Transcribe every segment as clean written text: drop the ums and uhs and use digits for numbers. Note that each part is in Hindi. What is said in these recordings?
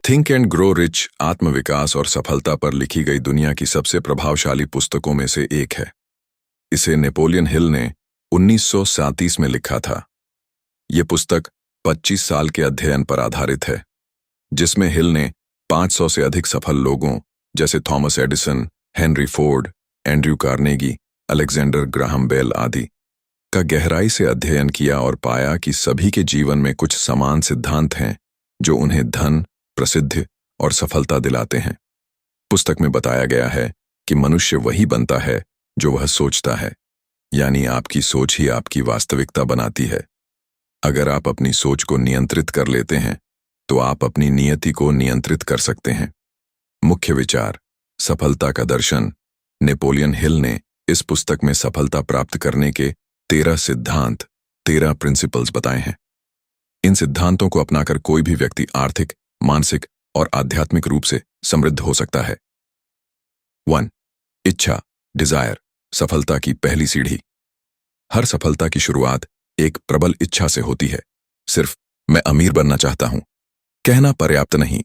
थिंक एंड ग्रो रिच आत्मविकास और सफलता पर लिखी गई दुनिया की सबसे प्रभावशाली पुस्तकों में से एक है। इसे नेपोलियन हिल ने 1937 में लिखा था। ये पुस्तक 25 साल के अध्ययन पर आधारित है, जिसमें हिल ने 500 से अधिक सफल लोगों जैसे Thomas Edison, Henry Ford, Andrew Carnegie, Alexander Graham Bell आदि का गहराई से अध्ययन किया और पाया कि सभी के जीवन में कुछ समान सिद्धांत हैं जो उन्हें धन, प्रसिद्धि और सफलता दिलाते हैं। पुस्तक में बताया गया है कि मनुष्य वही बनता है जो वह सोचता है, यानी आपकी सोच ही आपकी वास्तविकता बनाती है। अगर आप अपनी सोच को नियंत्रित कर लेते हैं तो आप अपनी नियति को नियंत्रित कर सकते हैं। मुख्य विचार, सफलता का दर्शन। नेपोलियन हिल ने इस पुस्तक में सफलता प्राप्त करने के 13 सिद्धांत, 13 प्रिंसिपल्स बताए हैं। इन सिद्धांतों को अपनाकर कोई भी व्यक्ति आर्थिक, मानसिक और आध्यात्मिक रूप से समृद्ध हो सकता है। 1. इच्छा, डिजायर, सफलता की पहली सीढ़ी। हर सफलता की शुरुआत एक प्रबल इच्छा से होती है। सिर्फ मैं अमीर बनना चाहता हूं कहना पर्याप्त नहीं।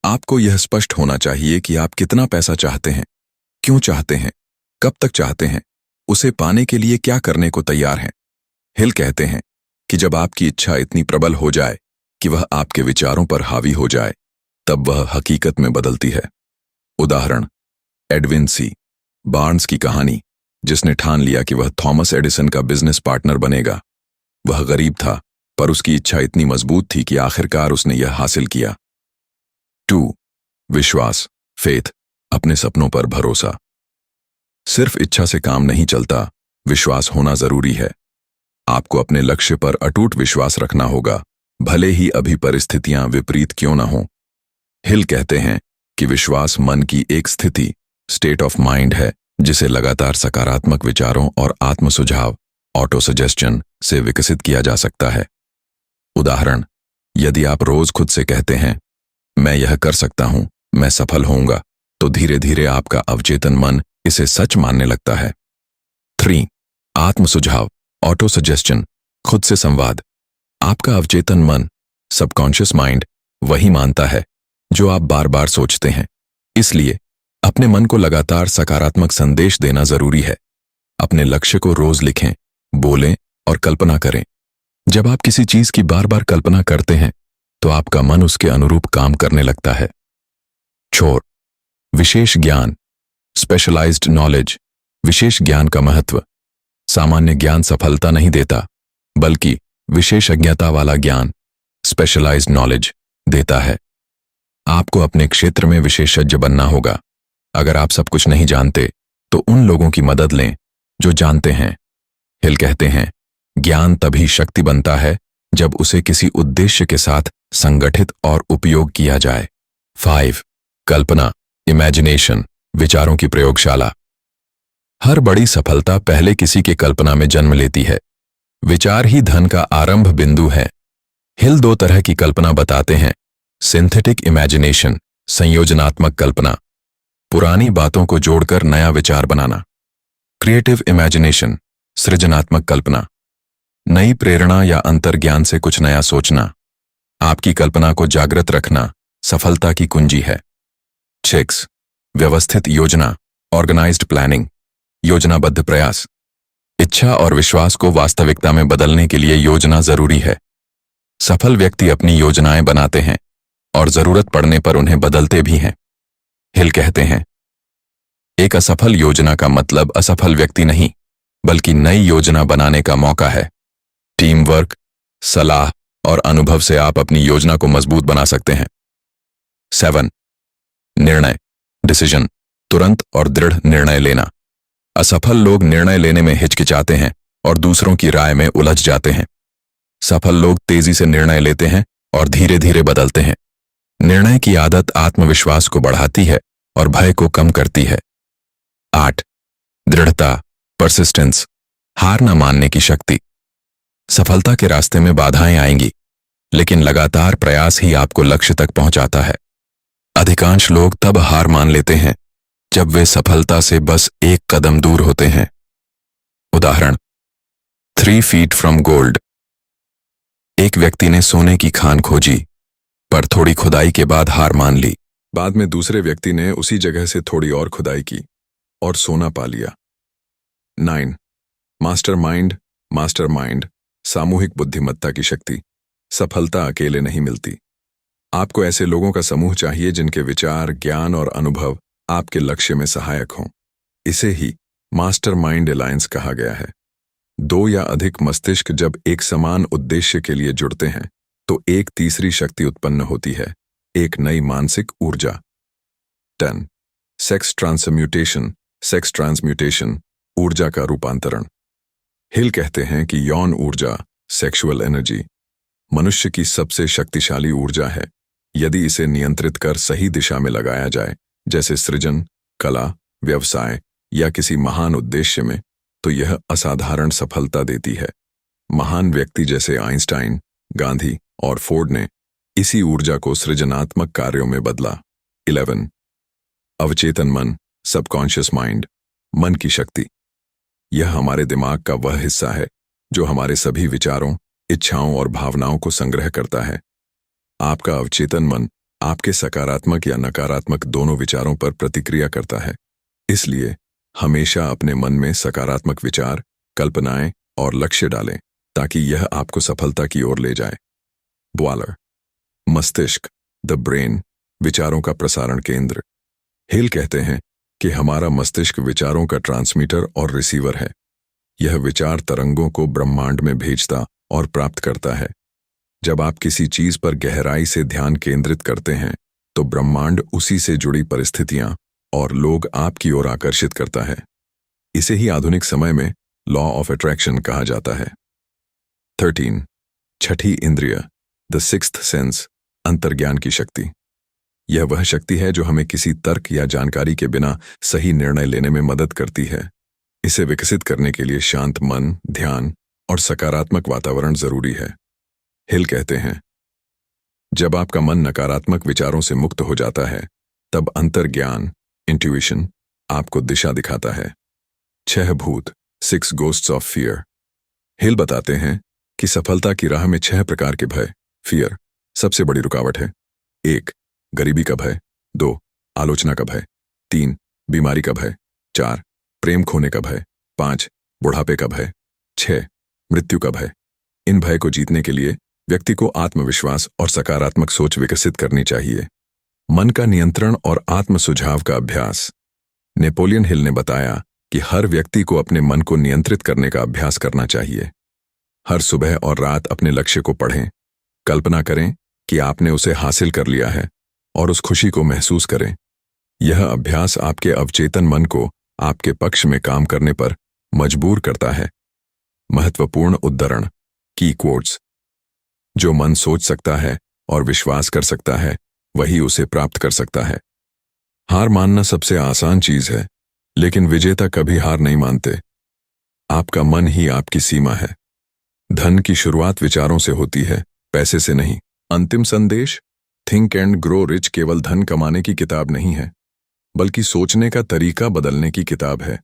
आपको यह स्पष्ट होना चाहिए कि आप कितना पैसा चाहते हैं, क्यों चाहते हैं, कब तक चाहते हैं, उसे पाने के लिए क्या करने को तैयार हैं। हिल कहते हैं कि जब आपकी इच्छा इतनी प्रबल हो जाए कि वह आपके विचारों पर हावी हो जाए, तब वह हकीकत में बदलती है। उदाहरण, एडविन सी. बार्न्स की कहानी, जिसने ठान लिया कि वह थॉमस एडिसन का बिजनेस पार्टनर बनेगा। वह गरीब था, पर उसकी इच्छा इतनी मजबूत थी कि आखिरकार उसने यह हासिल किया। 2. विश्वास, फेथ, अपने सपनों पर भरोसा। सिर्फ इच्छा से काम नहीं चलता, विश्वास होना जरूरी है। आपको अपने लक्ष्य पर अटूट विश्वास रखना होगा, भले ही अभी परिस्थितियां विपरीत क्यों न हों। हिल कहते हैं कि विश्वास मन की एक स्थिति, स्टेट ऑफ माइंड है, जिसे लगातार सकारात्मक विचारों और आत्म सुझाव, ऑटो सजेस्शन से विकसित किया जा सकता है। उदाहरण, यदि आप रोज खुद से कहते हैं, मैं यह कर सकता हूं, मैं सफल होऊंगा, तो धीरे धीरे आपका अवचेतन मन इसे सच मानने लगता है। 3. आत्म सुझाव, ऑटो सजेस्शन, खुद से संवाद। आपका अवचेतन मन, सबकॉन्शियस माइंड, वही मानता है जो आप बार बार सोचते हैं। इसलिए अपने मन को लगातार सकारात्मक संदेश देना जरूरी है। अपने लक्ष्य को रोज लिखें, बोलें और कल्पना करें। जब आप किसी चीज की बार बार कल्पना करते हैं तो आपका मन उसके अनुरूप काम करने लगता है। छोर, विशेष ज्ञान, स्पेशलाइज्ड नॉलेज। विशेष ज्ञान का महत्व। सामान्य ज्ञान सफलता नहीं देता, बल्कि विशेषज्ञता वाला ज्ञान, स्पेशलाइज्ड नॉलेज, देता है। आपको अपने क्षेत्र में विशेषज्ञ बनना होगा। अगर आप सब कुछ नहीं जानते तो उन लोगों की मदद लें जो जानते हैं। हिल कहते हैं, ज्ञान तभी शक्ति बनता है जब उसे किसी उद्देश्य के साथ संगठित और उपयोग किया जाए। 5. कल्पना, इमेजिनेशन, विचारों की प्रयोगशाला। हर बड़ी सफलता पहले किसी के कल्पना में जन्म लेती है। विचार ही धन का आरंभ बिंदु है। हिल 2 तरह की कल्पना बताते हैं। सिंथेटिक इमेजिनेशन, संयोजनात्मक कल्पना, पुरानी बातों को जोड़कर नया विचार बनाना। क्रिएटिव इमेजिनेशन, सृजनात्मक कल्पना, नई प्रेरणा या अंतर्ज्ञान से कुछ नया सोचना। आपकी कल्पना को जागृत रखना सफलता की कुंजी है। 6. व्यवस्थित योजना, ऑर्गेनाइज्ड प्लानिंग, योजनाबद्ध प्रयास। इच्छा और विश्वास को वास्तविकता में बदलने के लिए योजना जरूरी है। सफल व्यक्ति अपनी योजनाएं बनाते हैं और जरूरत पड़ने पर उन्हें बदलते भी हैं। हिल कहते हैं, एक असफल योजना का मतलब असफल व्यक्ति नहीं, बल्कि नई योजना बनाने का मौका है। टीम वर्क, सलाह और अनुभव से आप अपनी योजना को मजबूत बना सकते हैं। 7. निर्णय, डिसीजन, तुरंत और दृढ़ निर्णय लेना। असफल लोग निर्णय लेने में हिचकिचाते हैं और दूसरों की राय में उलझ जाते हैं। सफल लोग तेजी से निर्णय लेते हैं और धीरे धीरे बदलते हैं। निर्णय की आदत आत्मविश्वास को बढ़ाती है और भय को कम करती है। 8. दृढ़ता, परसिस्टेंस, हार न मानने की शक्ति। सफलता के रास्ते में बाधाएं आएंगी, लेकिन लगातार प्रयास ही आपको लक्ष्य तक पहुंचाता है। अधिकांश लोग तब हार मान लेते हैं जब वे सफलता से बस एक कदम दूर होते हैं। उदाहरण, 3 feet from gold। एक व्यक्ति ने सोने की खान खोजी, पर थोड़ी खुदाई के बाद हार मान ली। बाद में दूसरे व्यक्ति ने उसी जगह से थोड़ी और खुदाई की और सोना पा लिया। 9 मास्टरमाइंड। मास्टरमाइंड सामूहिक बुद्धिमत्ता की शक्ति। सफलता अकेले नहीं मिलती। आपको ऐसे लोगों का समूह चाहिए जिनके विचार, ज्ञान और अनुभव आपके लक्ष्य में सहायक हों। इसे ही मास्टरमाइंड अलायंस कहा गया है। दो या अधिक मस्तिष्क जब एक समान उद्देश्य के लिए जुड़ते हैं तो एक तीसरी शक्ति उत्पन्न होती है, एक नई मानसिक ऊर्जा। 10 सेक्स ट्रांसम्यूटेशन। सेक्स ट्रांसम्यूटेशन ऊर्जा का रूपांतरण। हिल कहते हैं कि यौन ऊर्जा, सेक्सुअल एनर्जी, मनुष्य की सबसे शक्तिशाली ऊर्जा है। यदि इसे नियंत्रित कर सही दिशा में लगाया जाए, जैसे सृजन, कला, व्यवसाय या किसी महान उद्देश्य में, तो यह असाधारण सफलता देती है। महान व्यक्ति जैसे आइंस्टाइन, गांधी और फोर्ड ने इसी ऊर्जा को सृजनात्मक कार्यों में बदला। 11 अवचेतन मन। सबकॉन्शियस माइंड मन की शक्ति। यह हमारे दिमाग का वह हिस्सा है जो हमारे सभी विचारों, इच्छाओं और भावनाओं को संग्रह करता है। आपका अवचेतन मन आपके सकारात्मक या नकारात्मक दोनों विचारों पर प्रतिक्रिया करता है। इसलिए हमेशा अपने मन में सकारात्मक विचार, कल्पनाएं और लक्ष्य डालें ताकि यह आपको सफलता की ओर ले जाए। ब्वालर। मस्तिष्क, द ब्रेन, विचारों का प्रसारण केंद्र। हिल कहते हैं कि हमारा मस्तिष्क विचारों का ट्रांसमीटर और रिसीवर है। यह विचार तरंगों को ब्रह्मांड में भेजता और प्राप्त करता है। जब आप किसी चीज पर गहराई से ध्यान केंद्रित करते हैं तो ब्रह्मांड उसी से जुड़ी परिस्थितियां और लोग आपकी ओर आकर्षित करता है। इसे ही आधुनिक समय में लॉ ऑफ अट्रैक्शन कहा जाता है। 13 छठी इंद्रिय, द सिक्स्थ सेंस, अंतर्ज्ञान की शक्ति। यह वह शक्ति है जो हमें किसी तर्क या जानकारी के बिना सही निर्णय लेने में मदद करती है। इसे विकसित करने के लिए शांत मन, ध्यान और सकारात्मक वातावरण जरूरी है। हिल कहते हैं, जब आपका मन नकारात्मक विचारों से मुक्त हो जाता है तब अंतर्ज्ञान, इंट्यूशन आपको दिशा दिखाता है। 6 भूत, 6 घोस्ट्स ऑफ फियर। हिल बताते हैं कि सफलता की राह में 6 प्रकार के भय, फियर, सबसे बड़ी रुकावट है। 1 गरीबी का भय। 2 आलोचना का भय। 3 बीमारी का भय। 4 प्रेम खोने का भय। 5 बुढ़ापे का भय। 6 मृत्यु का भय। इन भय को जीतने के लिए व्यक्ति को आत्मविश्वास और सकारात्मक सोच विकसित करनी चाहिए। मन का नियंत्रण और आत्म सुझाव का अभ्यास। नेपोलियन हिल ने बताया कि हर व्यक्ति को अपने मन को नियंत्रित करने का अभ्यास करना चाहिए। हर सुबह और रात अपने लक्ष्य को पढ़ें, कल्पना करें कि आपने उसे हासिल कर लिया है और उस खुशी को महसूस करें। यह अभ्यास आपके अवचेतन मन को आपके पक्ष में काम करने पर मजबूर करता है। महत्वपूर्ण उद्धरण, की क्वोट्स। जो मन सोच सकता है और विश्वास कर सकता है वही उसे प्राप्त कर सकता है। हार मानना सबसे आसान चीज है, लेकिन विजेता कभी हार नहीं मानते। आपका मन ही आपकी सीमा है। धन की शुरुआत विचारों से होती है, पैसे से नहीं। अंतिम संदेश, थिंक एंड ग्रो रिच केवल धन कमाने की किताब नहीं है, बल्कि सोचने का तरीका बदलने की किताब है।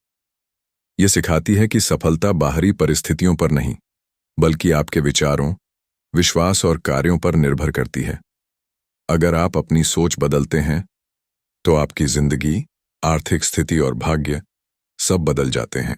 यह सिखाती है कि सफलता बाहरी परिस्थितियों पर नहीं, बल्कि आपके विचारों, विश्वास और कार्यों पर निर्भर करती है। अगर आप अपनी सोच बदलते हैं तो आपकी जिंदगी, आर्थिक स्थिति और भाग्य सब बदल जाते हैं।